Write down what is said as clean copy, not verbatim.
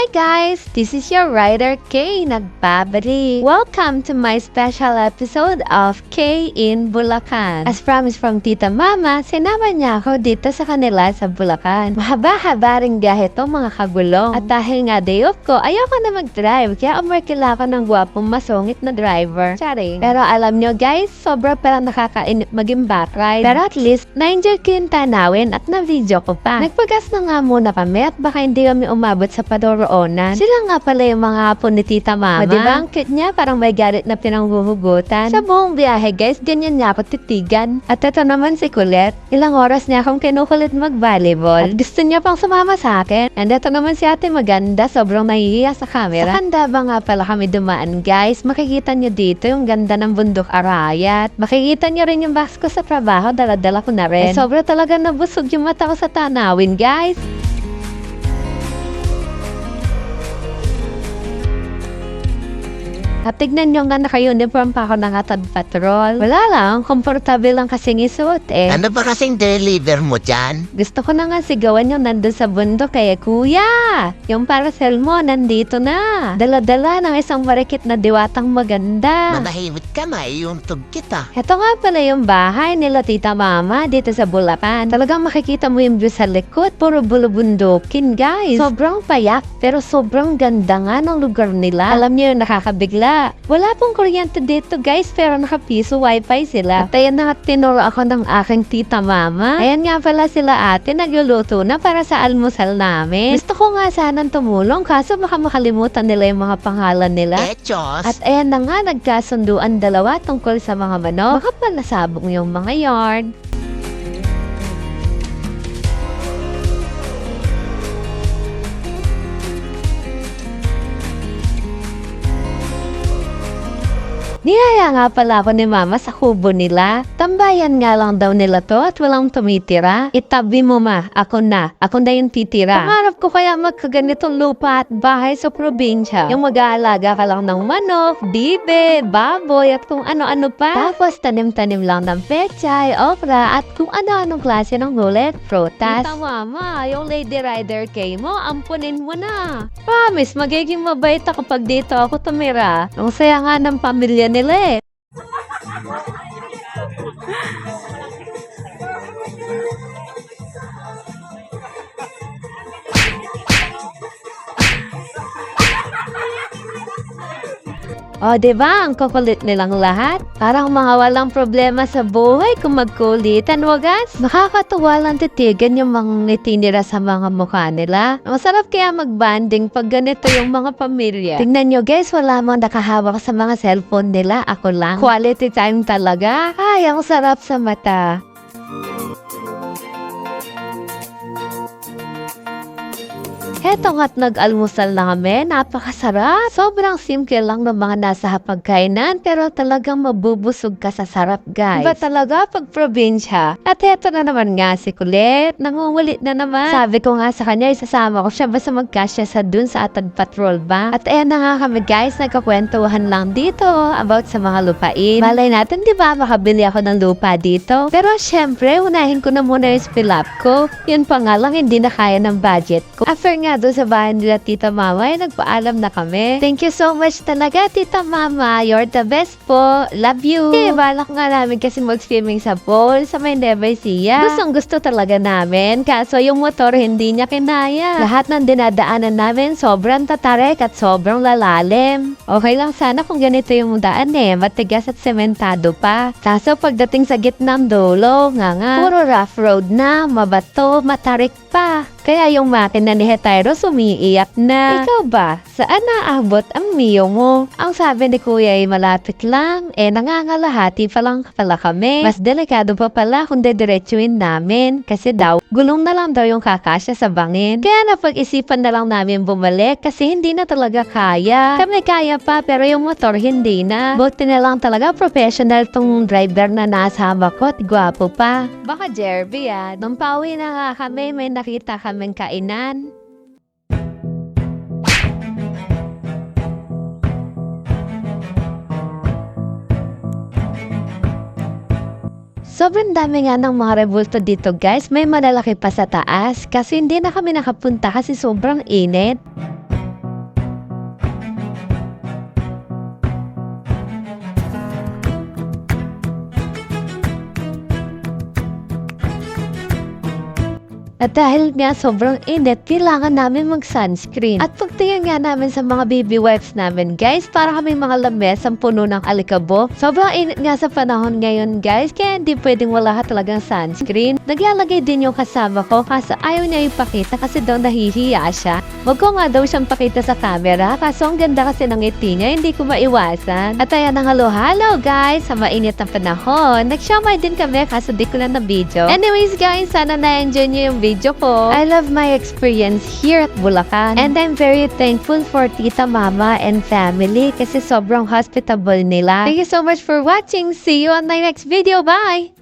Hi guys! This is your writer Kay nagbabalik. Welcome to my special episode of Kay in Bulacan. As promised from Tita Mama, sinama niya ako dito sa kanila sa Bulacan. Mahaba-haba ring biyahe to mga kagulong. At dahil nga day off ko, ayoko na mag-drive. Kaya umarkila ko ng gwapong masungit na driver. Charing. Pero alam nyo guys, sobra parang nakakainip maging backride. Pero at least, na-enjoy ko yung tanawin at na-video ko pa. Nagpagas na nga muna kami at baka hindi kami umabot sa Padoroonan. Sila nga pala yung mga apo ni Tita Mama. O diba ang cute niya? Parang may garit na pinanghuhugutan. Sa buong biyahe guys, ganyan niya ako titigan. At ito naman si Kulit. Ilang oras niya akong kinukulit mag-volleyball. At gusto niya pang sumama sa akin. And ito naman si Ate Maganda, sobrang nahihiya sa camera. Sa Candaba nga pala kami dumaan guys. Makikita niyo dito yung ganda ng bundok Arayat. Makikita niyo rin yung box ko sa trabaho. Dala-dala ko na rin. Sobra talaga nabusog yung mata ko sa tanawin guys. At tignan nyo nga naka-uniform pa ako ng Atad Patrol. Wala lang, komportable lang kasing isuot eh. Ano ba kasing deliver mo dyan? Gusto ko na nga sigawan yung nandun sa bundok kaya kuya, yung parcel mo nandito na. Dala-dala ng isang marikit na diwatang maganda. Manahimik ka, maiuntog kita. Ito nga pala yung bahay nila Tita Mama dito sa Bulacan. Talagang makikita mo yung view sa likod. Puro bulubundukin guys. Sobrang payak pero sobrang ganda nga ng lugar nila. Alam niyo yung nakakabigla. Wala pong kuryente dito guys pero nakapiso wifi sila. At ayan na nga tinuro ako ng aking Tita Mama. Ayan nga pala sila ate nagluluto na para sa almusal namin. Gusto ko nga sanang tumulong kaso baka makalimutan nila yung mga pangalan nila. Echos! At ayan na nga, nagkasunduan dalawa tungkol sa mga manok. Baka pala sabong yung mga yard. Niyaya nga pala ako ni Mama sa kubo nila. Tambayan nga lang daw nila to at walang tumitira. Itabi mo ma, ako na yung titira. Pangarap ko kaya magkaganitong lupa at bahay sa probinsya. Yung mag-aalaga ka lang ng manok, bibe, baboy at kung ano-ano pa. Tapos tanim-tanim lang ng pechay, okra at kung ano-anong klase ng gulay at prutas. Tita Mama, yung Lady Rider Kay mo, ampunin mo na. Promise, magiging mabait ako pag dito ako tumira. Ang saya nga ng pamilya nila eh. O, diba? Ang kukulit nilang lahat. Parang mga walang problema sa buhay kung magkulitan, wagas. Nakakatuwa lang titigan yung mga ngiti nila sa mga mukha nila. Masarap kaya mag-banding pag ganito yung mga pamilya. Tingnan nyo guys, wala mong nakahawak sa mga cellphone nila. Ako lang. Quality time talaga. Ay, ang sarap sa mata. Heto nga't nag-almusal na kami, napakasarap. Sobrang simple lang ng mga nasa hapagkainan pero talagang mabubusog ka sa sarap guys. Iba talaga pag probinsya. At heto na naman nga si Kulit, nangungulit na naman. Sabi ko nga sa kanya, isasama ko siya basta magkasya sa dun sa Atad Patrol ba. At ayan na nga kami guys, nagkakwentuhan lang dito about sa mga lupain. Malay natin diba makabili ako ng lupa dito. Pero syempre, unahin ko na muna yung spill up ko. Yun pa nga lang, hindi na kaya ng budget ko. After nga doon sa bahay nila Tita Mama ay nagpaalam na kami. Thank you so much talaga Tita Mama. You're the best po. Love you. Balak nga namin kasi mag-swimming sa pool sa may Nueva Ecija. Gustong gusto talaga namin. Kaso yung motor hindi niya kinaya. Lahat ng dinadaanan namin sobrang tatarek at sobrang lalalim. Okay lang sana kung ganito yung daan eh. Matigas at sementado pa. Kaso pagdating sa gitnang dulo, nga puro rough road na, mabato, matarik pa. Kaya yung makina ni Hetero sumiiyak na. Ikaw ba? Saan naabot ang Mio mo? Ang sabi ni Kuya ay malapit lang. Nangangalahati pa lang pala kami. Mas delikado pa pala kung dediretsuin namin. Kasi daw, gulong na lang daw yung kakasya sa bangin. Kaya napag-isipan na lang namin bumalik kasi hindi na talaga kaya. Kami kaya pa pero yung motor hindi na. Buti na lang talaga professional tong driver na nasa haba ko at gwapo pa. Baka Jerby nung pauwi na nga kami may nakita kaming kainan. Sobrang dami nga ng mga rebulto dito guys. May malalaki pa sa taas kasi hindi na kami nakapunta kasi sobrang init. At dahil nga sobrang init, kailangan namin mag-sunscreen. At pagtingin nga namin sa mga baby wipes namin, guys, para kaming mga lames ang puno ng alikabo. Sobrang init nga sa panahon ngayon, guys, kaya hindi pwedeng wala ka talagang sunscreen. Naglalagay din yung kasama ko kasi ayaw niya ipakita kasi daw nahihiya siya. Wag ko nga daw siyang pakita sa camera kaso ang ganda kasi ng ngiti niya, hindi ko maiwasan. At ayan ang halo-halo, guys, sa mainit na panahon. Nag-siomay din kami kaso di ko na na-video. Anyways, guys, sana na-enjoy niyo yung video ko. I love my experience here at Bulacan. And I'm very thankful for Tita, Mama, and family kasi sobrang hospitable nila. Thank you so much for watching. See you on my next video. Bye!